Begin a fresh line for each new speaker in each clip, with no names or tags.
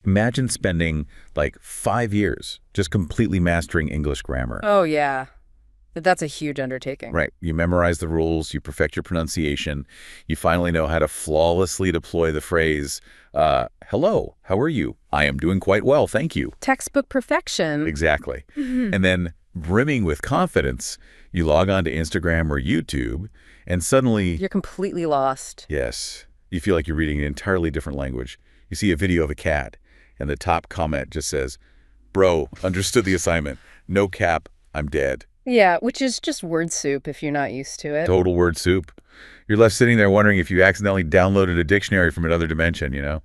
Imagine spending like 5 years just completely mastering English grammar.
Oh, yeah. That's a huge undertaking.
Right. You memorize the rules, you perfect your pronunciation, you finally know how to flawlessly deploy the phrase, hello, how are you? I am doing quite well, thank you.
Textbook perfection.
Exactly. And then, brimming with confidence, you log on to Instagram or YouTube, and suddenly...
You're completely lost.
Yes. You feel like you're reading an entirely different language. You see a video of a cat, and the top comment just says, bro, understood the assignment. No cap, I'm dead.
Yeah, which is just word soup if you're not used to it.
Total word soup. You're left sitting there wondering if you accidentally downloaded a dictionary from another dimension, you know?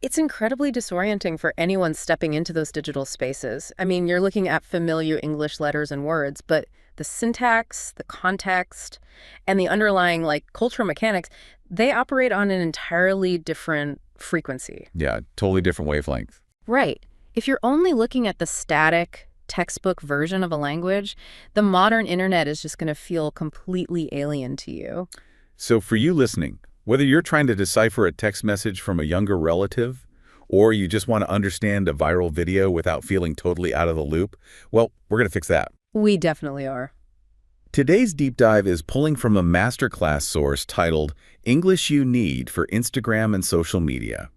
It's incredibly disorienting for anyone stepping into those digital spaces. I mean, you're looking at familiar English letters and words, but the syntax, the context, and the underlying, like, cultural mechanics, they operate on an entirely different frequency.
Yeah, totally different wavelength.
Right. If you're only looking at the static textbook version of a language, the modern internet is just going to feel completely alien to you.
So for you listening, whether you're trying to decipher a text message from a younger relative, or you just want to understand a viral video without feeling totally out of the loop, well, we're going to fix that.
We definitely are.
Today's deep dive is pulling from a masterclass source titled English You Need for Instagram and Social Media.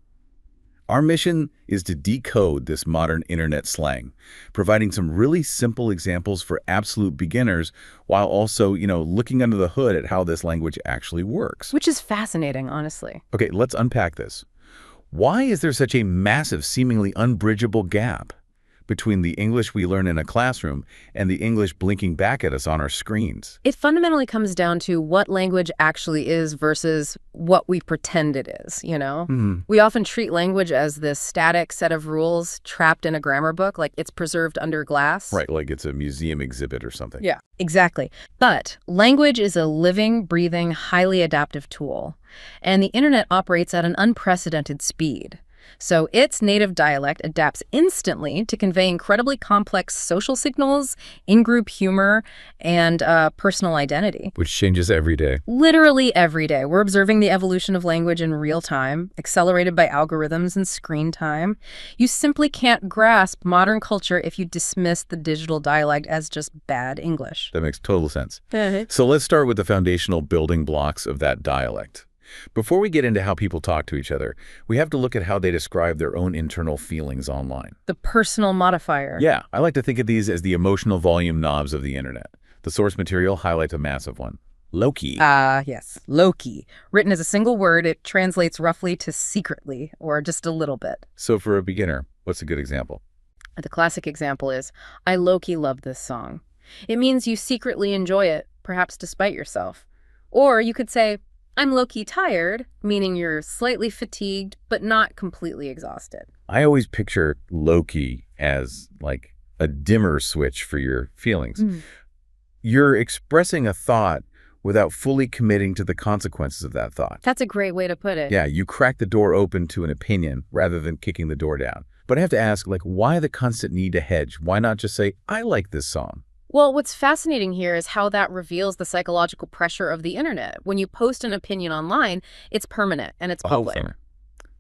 Our mission is to decode this modern internet slang, providing some really simple examples for absolute beginners while also, looking under the hood at how this language actually works.
Which is fascinating, honestly.
Okay, let's unpack this. Why is there such a massive, seemingly unbridgeable gap between the English we learn in a classroom and the English blinking back at us on our screens?
It fundamentally comes down to what language actually is versus what we pretend it is, you know? We often treat language as this static set of rules trapped in a grammar book, like it's preserved under glass.
Right, like it's a museum exhibit or something.
Yeah, exactly. But language is a living, breathing, highly adaptive tool, and the internet operates at an unprecedented speed. So its native dialect adapts instantly to convey incredibly complex social signals, in-group humor, and personal identity.
Which changes every day.
Literally every day. We're observing the evolution of language in real time, accelerated by algorithms and screen time. You simply can't grasp modern culture if you dismiss the digital dialect as just bad English.
That makes total sense. So let's start with the foundational building blocks of that dialect. Before we get into how people talk to each other, we have to look at how they describe their own internal feelings online.
The personal modifier.
Yeah, I like to think of these as the emotional volume knobs of the internet. The source material highlights a massive one. Lowkey.
Yes. Lowkey. Written as a single word, it translates roughly to secretly, or just a little bit.
So for a beginner, what's a good example?
The classic example is, I low-key love this song. It means you secretly enjoy it, perhaps despite yourself. Or you could say, I'm low-key tired, meaning you're slightly fatigued, but not completely exhausted.
I always picture low-key as like a dimmer switch for your feelings. You're expressing a thought without fully committing to the consequences of that thought.
That's a great way to put it.
Yeah, you crack the door open to an opinion rather than kicking the door down. But I have to ask, why the constant need to hedge? Why not just say, I like this song?
Well, what's fascinating here is how that reveals the psychological pressure of the internet. When you post an opinion online, it's permanent and it's public.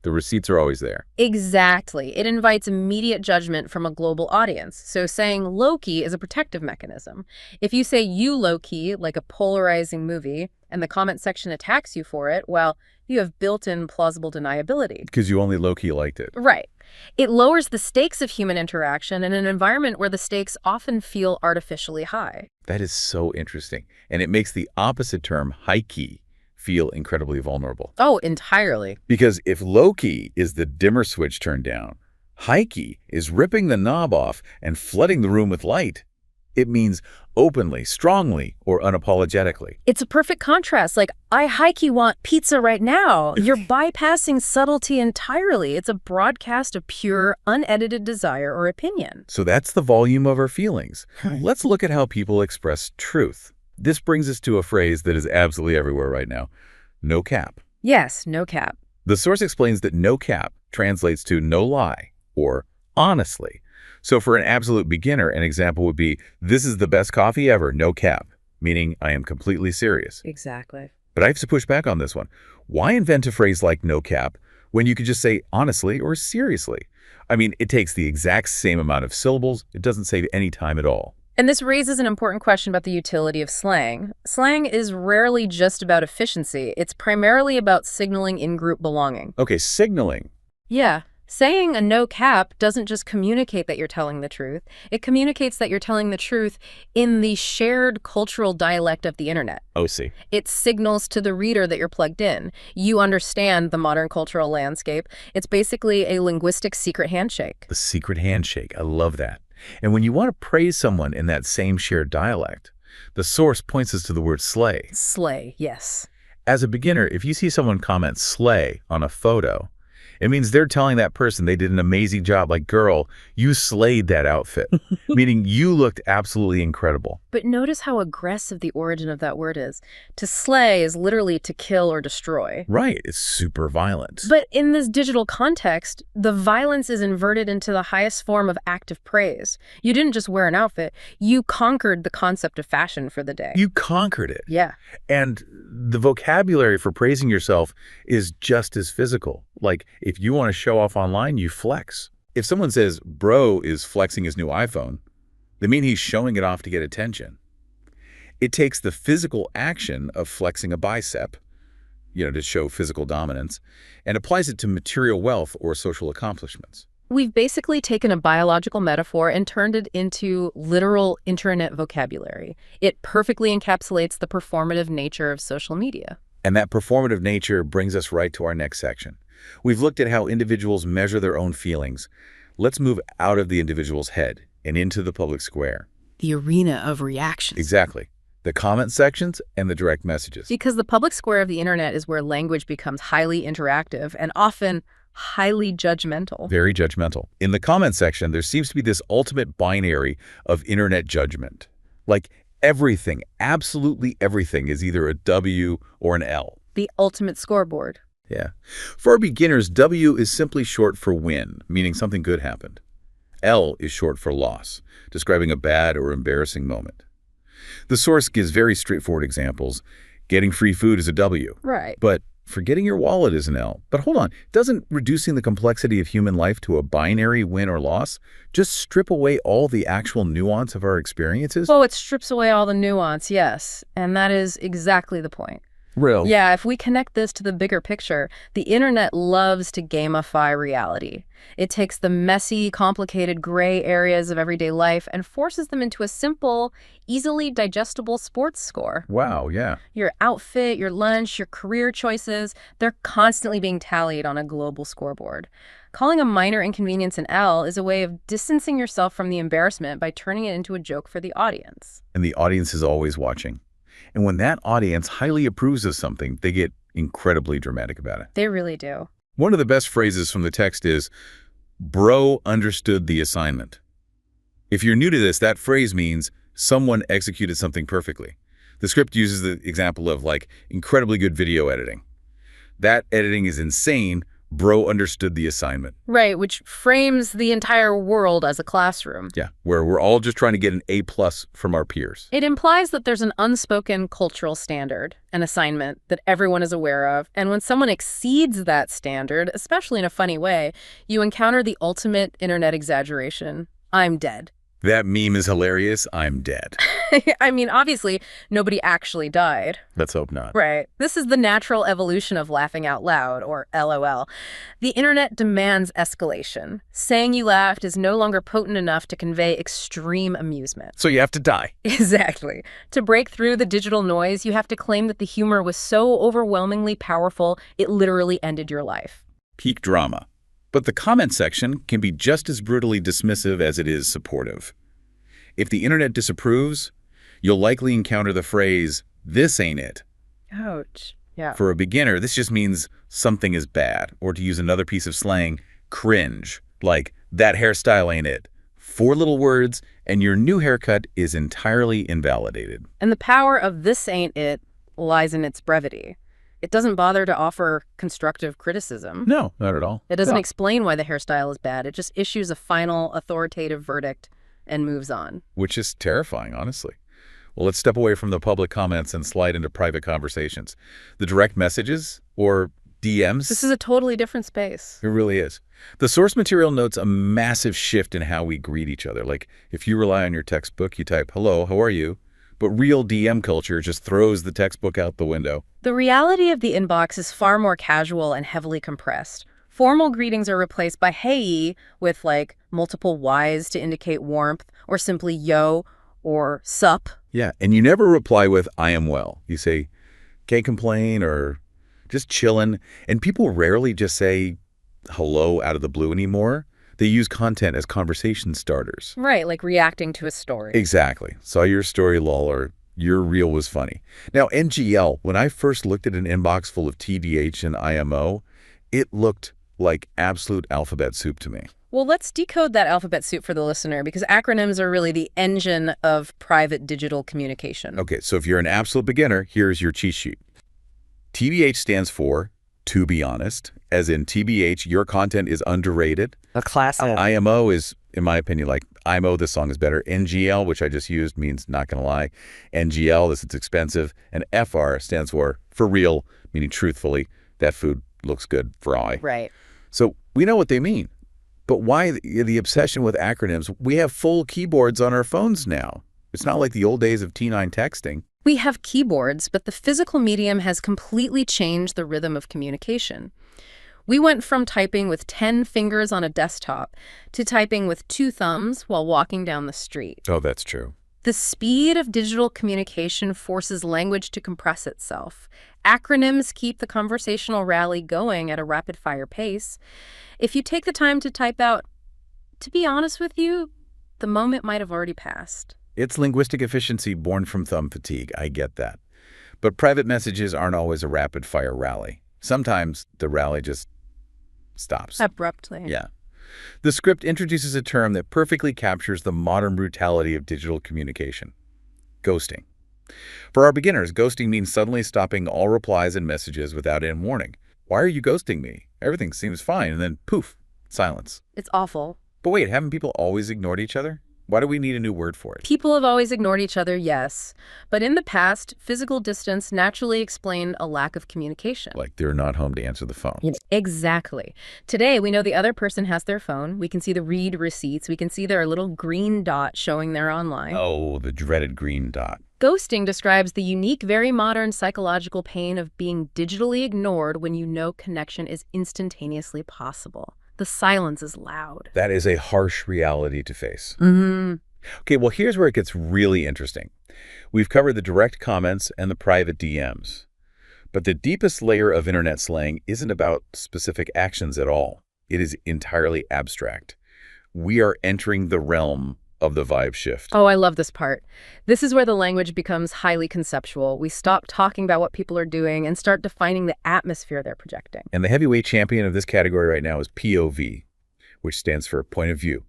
The receipts are always there.
Exactly. It invites immediate judgment from a global audience. So saying low-key is a protective mechanism. If you say you low-key, like a polarizing movie, and the comment section attacks you for it, well, you have built-in plausible deniability.
Because you only low-key liked it.
Right. It lowers the stakes of human interaction in an environment where the stakes often feel artificially high.
That is so interesting. And it makes the opposite term, high-key, feel incredibly vulnerable.
Oh, entirely.
Because if low-key is the dimmer switch turned down, high-key is ripping the knob off and flooding the room with light. It means openly, strongly, or unapologetically.
It's a perfect contrast. Like, I high-key want pizza right now. You're bypassing subtlety entirely. It's a broadcast of pure, unedited desire or opinion.
So that's the volume of our feelings. Let's look at how people express truth. This brings us to a phrase that is absolutely everywhere right now. No cap.
Yes, no cap.
The source explains that no cap translates to no lie or honestly. So for an absolute beginner, an example would be, this is the best coffee ever, no cap, meaning I am completely serious.
Exactly.
But I have to push back on this one. Why invent a phrase like no cap when you could just say honestly or seriously. I mean, it takes the exact same amount of syllables. It doesn't save any time at all.
And this raises an important question about the utility of slang. Slang is rarely just about efficiency. It's primarily about signaling in-group belonging.
Okay, signaling.
Yeah. Saying a no cap doesn't just communicate that you're telling the truth. It communicates that you're telling the truth in the shared cultural dialect of the internet.
Oh, see.
It signals to the reader that you're plugged in. You understand the modern cultural landscape. It's basically a linguistic secret handshake.
The secret handshake. I love that. And when you want to praise someone in that same shared dialect, the source points us to the word slay.
Slay, yes.
As a beginner, if you see someone comment slay on a photo, it means they're telling that person they did an amazing job. Like, girl, you slayed that outfit, meaning you looked absolutely incredible.
But notice how aggressive the origin of that word is. To slay is literally to kill or destroy.
Right, it's super violent.
But in this digital context, the violence is inverted into the highest form of active praise. You didn't just wear an outfit, you conquered the concept of fashion for the day.
You conquered it.
Yeah.
And the vocabulary for praising yourself is just as physical. Like, if you want to show off online, you flex. If someone says, bro is flexing his new iPhone, they mean he's showing it off to get attention. It takes the physical action of flexing a bicep, to show physical dominance, and applies it to material wealth or social accomplishments.
We've basically taken a biological metaphor and turned it into literal internet vocabulary. It perfectly encapsulates the performative nature of social media.
And that performative nature brings us right to our next section. We've looked at how individuals measure their own feelings. Let's move out of the individual's head and into the public square.
The arena of reactions.
Exactly. The comment sections and the direct messages.
Because the public square of the internet is where language becomes highly interactive and often highly judgmental.
Very judgmental. In the comment section, there seems to be this ultimate binary of internet judgment. Like everything, absolutely everything is either a W or an L.
The ultimate scoreboard.
Yeah. For beginners, W is simply short for win, meaning something good happened. L is short for loss, describing a bad or embarrassing moment. The source gives very straightforward examples. Getting free food is a W.
Right.
But forgetting your wallet is an L. But hold on, doesn't reducing the complexity of human life to a binary win or loss just strip away all the actual nuance of our experiences?
Well, it strips away all the nuance, yes. And that is exactly the point.
Real.
Yeah, if we connect this to the bigger picture, the internet loves to gamify reality. It takes the messy, complicated gray areas of everyday life and forces them into a simple, easily digestible sports score.
Wow, yeah.
Your outfit, your lunch, your career choices, they're constantly being tallied on a global scoreboard. Calling a minor inconvenience an L is a way of distancing yourself from the embarrassment by turning it into a joke for the audience.
And the audience is always watching. And when that audience highly approves of something, they get incredibly dramatic about it.
They really do.
One of the best phrases from the text is, bro understood the assignment. If you're new to this, that phrase means someone executed something perfectly. The script uses the example of, like, incredibly good video editing. That editing is insane. Bro understood the assignment.
Right, which frames the entire world as a classroom.
Yeah, where we're all just trying to get an A+ from our peers.
It implies that there's an unspoken cultural standard, an assignment that everyone is aware of, and when someone exceeds that standard, especially in a funny way, you encounter the ultimate internet exaggeration. I'm dead.
That meme is hilarious. I'm dead.
I mean, obviously, nobody actually died.
Let's hope not.
Right. This is the natural evolution of laughing out loud, or LOL. The internet demands escalation. Saying you laughed is no longer potent enough to convey extreme amusement.
So you have to die.
Exactly. To break through the digital noise, you have to claim that the humor was so overwhelmingly powerful, it literally ended your life.
Peak drama. But the comment section can be just as brutally dismissive as it is supportive. If the internet disapproves, you'll likely encounter the phrase, "This ain't it."
Ouch. Yeah.
For a beginner, this just means something is bad, or to use another piece of slang, cringe, like, that hairstyle ain't it. 4 little words, and your new haircut is entirely invalidated.
And the power of "this ain't it" lies in its brevity. It doesn't bother to offer constructive criticism.
No, not at all.
It doesn't explain why the hairstyle is bad. It just issues a final authoritative verdict and moves on.
Which is terrifying, honestly. Well, let's step away from the public comments and slide into private conversations. The direct messages, or DMs.
This is a totally different space.
It really is. The source material notes a massive shift in how we greet each other. Like, if you rely on your textbook, you type, hello, how are you? But real DM culture just throws the textbook out the window.
The reality of the inbox is far more casual and heavily compressed. Formal greetings are replaced by hey with like multiple Y's to indicate warmth, or simply yo or sup.
Yeah, and you never reply with I am well. You say, can't complain, or just chillin'. And people rarely just say hello out of the blue anymore. They use content as conversation starters.
Right, like reacting to a story.
Exactly. Saw your story, lol, or your reel was funny. Now, NGL, when I first looked at an inbox full of TDH and IMO, it looked like absolute alphabet soup to me.
Well, let's decode that alphabet soup for the listener, because acronyms are really the engine of private digital communication.
Okay, so if you're an absolute beginner, here's your cheat sheet. TBH stands for to be honest, as in TBH, your content is underrated.
A classic.
IMO is, in my opinion, like IMO, this song is better. NGL, which I just used, means not gonna lie. NGL, this is expensive. And FR stands for real, meaning truthfully, that food looks good for I.
Right.
So we know what they mean. But why the obsession with acronyms? We have full keyboards on our phones now. It's not like the old days of T9 texting.
We have keyboards, but the physical medium has completely changed the rhythm of communication. We went from typing with 10 fingers on a desktop to typing with 2 thumbs while walking down the street.
Oh, that's true.
The speed of digital communication forces language to compress itself. Acronyms keep the conversational rally going at a rapid-fire pace. If you take the time to type out, to be honest with you, the moment might have already passed.
It's linguistic efficiency born from thumb fatigue. I get that. But private messages aren't always a rapid-fire rally. Sometimes the rally just stops.
Abruptly.
Yeah. The script introduces a term that perfectly captures the modern brutality of digital communication: ghosting. For our beginners, ghosting means suddenly stopping all replies and messages without end warning. Why are you ghosting me? Everything seems fine, and then poof, silence.
It's awful.
But wait, haven't people always ignored each other? Why do we need a new word for it?
People have always ignored each other, yes. But in the past, physical distance naturally explained a lack of communication.
Like they're not home to answer the phone.
Exactly. Today, we know the other person has their phone. We can see the read receipts. We can see their little green dot showing they're online.
Oh, the dreaded green dot.
Ghosting describes the unique, very modern psychological pain of being digitally ignored when you know connection is instantaneously possible. The silence is loud.
That is a harsh reality to face.
Mm-hmm.
Okay, well, here's where it gets really interesting. We've covered the direct comments and the private DMs. But the deepest layer of internet slang isn't about specific actions at all. It is entirely abstract. We are entering the realm of the vibe shift.
Oh, I love this part. This is where the language becomes highly conceptual. We stop talking about what people are doing and start defining the atmosphere they're projecting.
And the heavyweight champion of this category right now is POV, which stands for point of view.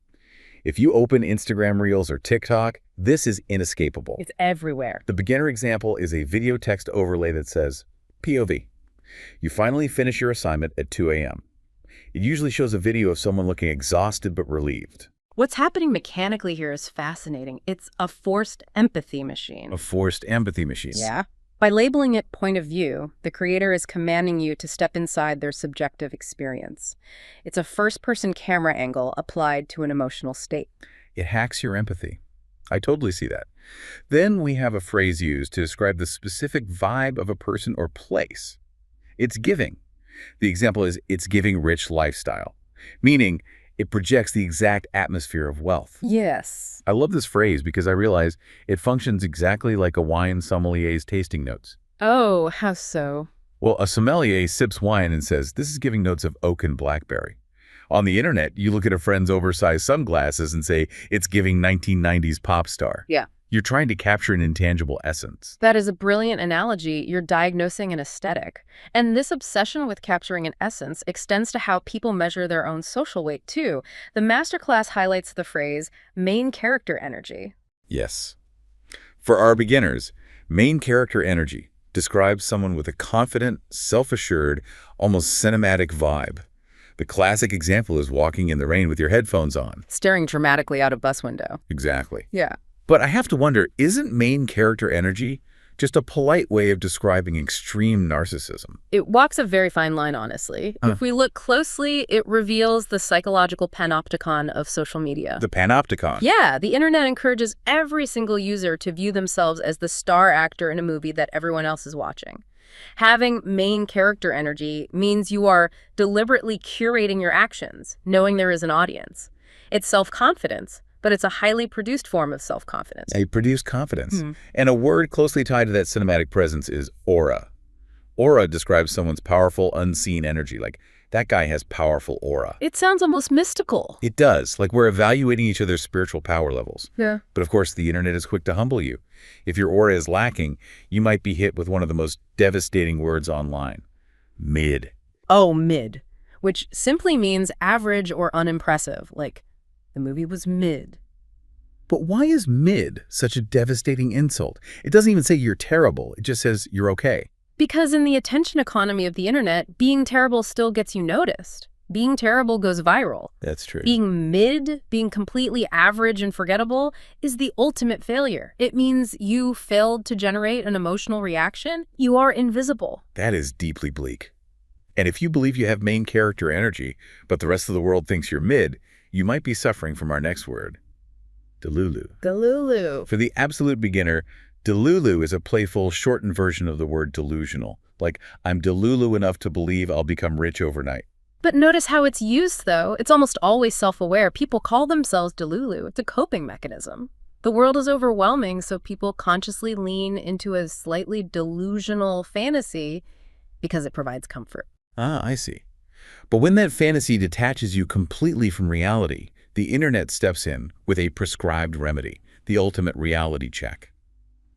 If you open Instagram Reels or TikTok, this is inescapable.
It's everywhere.
The beginner example is a video text overlay that says, POV. You finally finish your assignment at 2 a.m. It usually shows a video of someone looking exhausted but relieved.
What's happening mechanically here is fascinating. It's a forced empathy machine.
A forced empathy machine.
Yeah. By labeling it point of view, the creator is commanding you to step inside their subjective experience. It's a first-person camera angle applied to an emotional state.
It hacks your empathy. I totally see that. Then we have a phrase used to describe the specific vibe of a person or place. It's giving. The example is, it's giving rich lifestyle, meaning it projects the exact atmosphere of wealth.
Yes.
I love this phrase because I realize it functions exactly like a wine sommelier's tasting notes.
Oh, how so?
Well, a sommelier sips wine and says, this is giving notes of oak and blackberry. On the internet, you look at a friend's oversized sunglasses and say, it's giving 1990s pop star.
Yeah.
You're trying to capture an intangible essence.
That is a brilliant analogy. You're diagnosing an aesthetic. And this obsession with capturing an essence extends to how people measure their own social weight, too. The masterclass highlights the phrase, main character energy.
Yes. For our beginners, main character energy describes someone with a confident, self-assured, almost cinematic vibe. The classic example is walking in the rain with your headphones on.
Staring dramatically out a bus window.
Exactly.
Yeah.
But I have to wonder, isn't main character energy just a polite way of describing extreme narcissism.
It walks a very fine line, honestly. If we look closely, it reveals the psychological panopticon of social media.
The panopticon.
Yeah, the internet encourages every single user to view themselves as the star actor in a movie that everyone else is watching. Having main character energy means you are deliberately curating your actions, knowing there is an audience. It's self-confidence, but it's a highly produced form of self-confidence.
A produced confidence. And a word closely tied to that cinematic presence is aura. Aura describes someone's powerful, unseen energy. Like, that guy has powerful aura.
It sounds almost mystical.
It does. Like we're evaluating each other's spiritual power levels.
Yeah.
But of course, the internet is quick to humble you. If your aura is lacking, you might be hit with one of the most devastating words online. Mid.
Oh, mid. Which simply means average or unimpressive. Like, the movie was mid.
But why is mid such a devastating insult? It doesn't even say you're terrible. It just says you're okay.
Because in the attention economy of the internet, being terrible still gets you noticed. Being terrible goes viral.
That's true.
Being mid, being completely average and forgettable, is the ultimate failure. It means you failed to generate an emotional reaction. You are invisible.
That is deeply bleak. And if you believe you have main character energy, but the rest of the world thinks you're mid, you might be suffering from our next word, Delulu.
Delulu.
For the absolute beginner, Delulu is a playful, shortened version of the word delusional. Like, I'm Delulu enough to believe I'll become rich overnight.
But notice how it's used, though. It's almost always self-aware. People call themselves Delulu. It's a coping mechanism. The world is overwhelming, so people consciously lean into a slightly delusional fantasy because it provides comfort.
Ah, I see. But when that fantasy detaches you completely from reality, the internet steps in with a prescribed remedy, the ultimate reality check.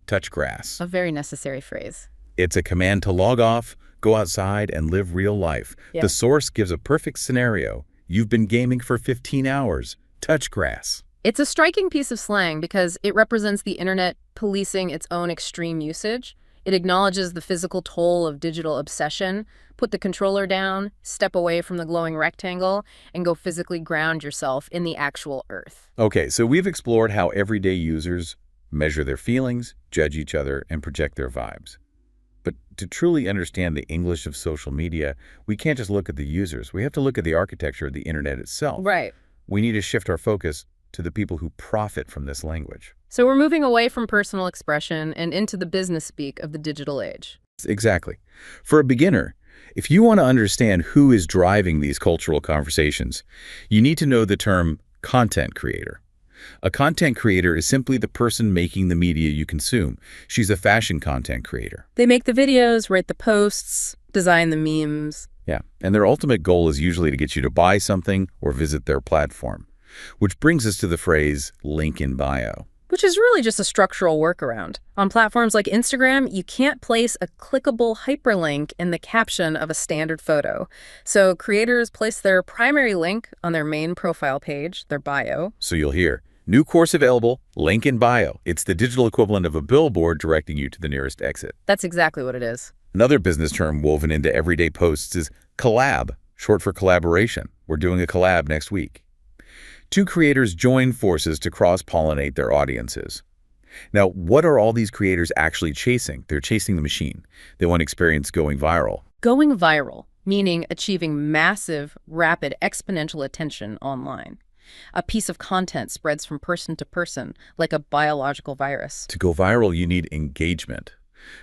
Touch grass.
A very necessary phrase.
It's a command to log off, go outside, and live real life.
Yeah.
The source gives a perfect scenario. You've been gaming for 15 hours. Touch grass.
It's a striking piece of slang because it represents the internet policing its own extreme usage. It acknowledges the physical toll of digital obsession. Put the controller down, step away from the glowing rectangle, and go physically ground yourself in the actual earth.
Okay, so we've explored how everyday users measure their feelings, judge each other, and project their vibes. But to truly understand the English of social media, we can't just look at the users. We have to look at the architecture of the internet itself.
Right.
We need to shift our focus to the people who profit from this language.
So we're moving away from personal expression and into the business speak of the digital age.
Exactly. For a beginner, if you want to understand who is driving these cultural conversations, you need to know the term content creator. A content creator is simply the person making the media you consume. She's a fashion content creator.
They make the videos, write the posts, design the memes.
Yeah, and their ultimate goal is usually to get you to buy something or visit their platform. Which brings us to the phrase, link in bio.
Which is really just a structural workaround. On platforms like Instagram, you can't place a clickable hyperlink in the caption of a standard photo. So creators place their primary link on their main profile page, their bio.
So you'll hear, new course available, link in bio. It's the digital equivalent of a billboard directing you to the nearest exit.
That's exactly what it is.
Another business term woven into everyday posts is collab, short for collaboration. We're doing a collab next week. Two creators join forces to cross-pollinate their audiences. Now, what are all these creators actually chasing? They're chasing the machine. They want experience going viral.
Going viral, meaning achieving massive, rapid, exponential attention online. A piece of content spreads from person to person like a biological virus.
To go viral, you need engagement.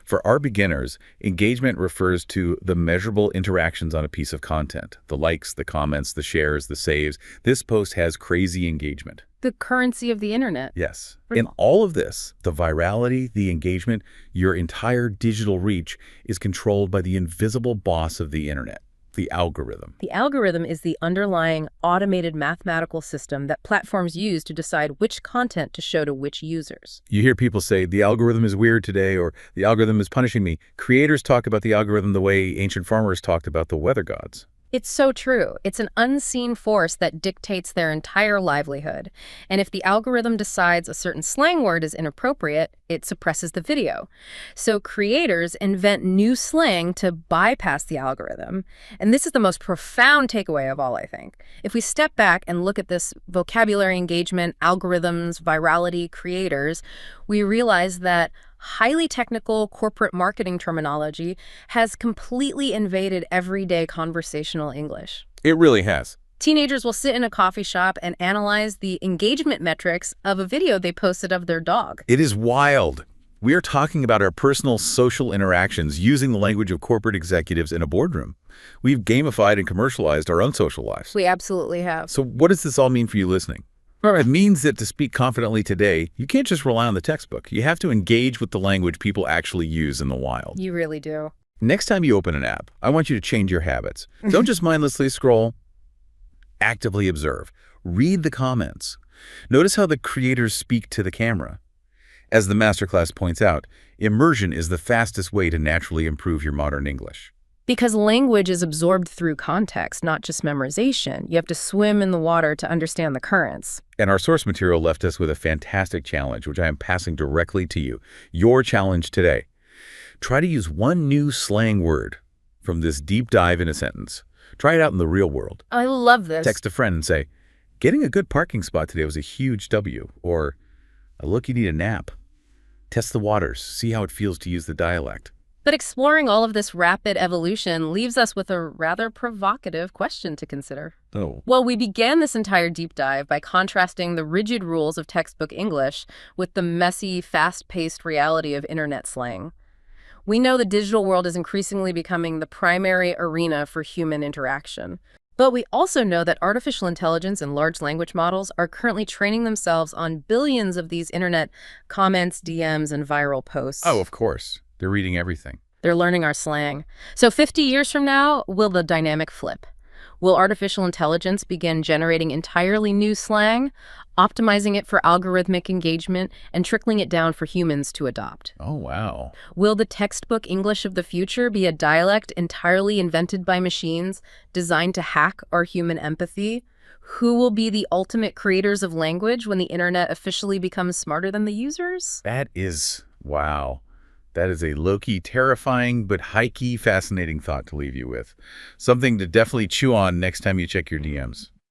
For our beginners, engagement refers to the measurable interactions on a piece of content. The likes, the comments, the shares, the saves. This post has crazy engagement.
The currency of the internet.
Yes. In all of this, the virality, the engagement, your entire digital reach is controlled by the invisible boss of the internet, the algorithm.
The algorithm is the underlying automated mathematical system that platforms use to decide which content to show to which users.
You hear people say, the algorithm is weird today, or the algorithm is punishing me. Creators talk about the algorithm the way ancient farmers talked about the weather gods.
It's so true. It's an unseen force that dictates their entire livelihood. And if the algorithm decides a certain slang word is inappropriate, it suppresses the video. So creators invent new slang to bypass the algorithm. And this is the most profound takeaway of all, I think. If we step back and look at this vocabulary engagement, algorithms, virality, creators, we realize that highly technical corporate marketing terminology has completely invaded everyday conversational English.
It really has.
Teenagers will sit in a coffee shop and analyze the engagement metrics of a video they posted of their dog.
It is wild. We are talking about our personal social interactions using the language of corporate executives in a boardroom. We've gamified and commercialized our own social lives.
We absolutely have.
So what does this all mean for you listening? Well, it means that to speak confidently today, you can't just rely on the textbook. You have to engage with the language people actually use in the wild.
You really do.
Next time you open an app, I want you to change your habits. Don't just mindlessly scroll. Actively observe. Read the comments. Notice how the creators speak to the camera. As the masterclass points out, immersion is the fastest way to naturally improve your modern English.
Because language is absorbed through context, not just memorization. You have to swim in the water to understand the currents.
And our source material left us with a fantastic challenge, which I am passing directly to you. Your challenge today. Try to use one new slang word from this deep dive in a sentence. Try it out in the real world.
I love this.
Text a friend and say, "Getting a good parking spot today was a huge W," or "Look, you need a nap." Test the waters. See how it feels to use the dialect.
But exploring all of this rapid evolution leaves us with a rather provocative question to consider.
Oh.
Well, we began this entire deep dive by contrasting the rigid rules of textbook English with the messy, fast-paced reality of internet slang. We know the digital world is increasingly becoming the primary arena for human interaction. But we also know that artificial intelligence and large language models are currently training themselves on billions of these internet comments, DMs, and viral posts.
Oh, of course. They're reading everything.
They're learning our slang. So 50 years from now, will the dynamic flip? Will artificial intelligence begin generating entirely new slang, optimizing it for algorithmic engagement, and trickling it down for humans to adopt?
Oh, wow.
Will the textbook English of the future be a dialect entirely invented by machines, designed to hack our human empathy? Who will be the ultimate creators of language when the internet officially becomes smarter than the users?
That is, wow. That is a low-key, terrifying, but high-key, fascinating thought to leave you with. Something to definitely chew on next time you check your DMs.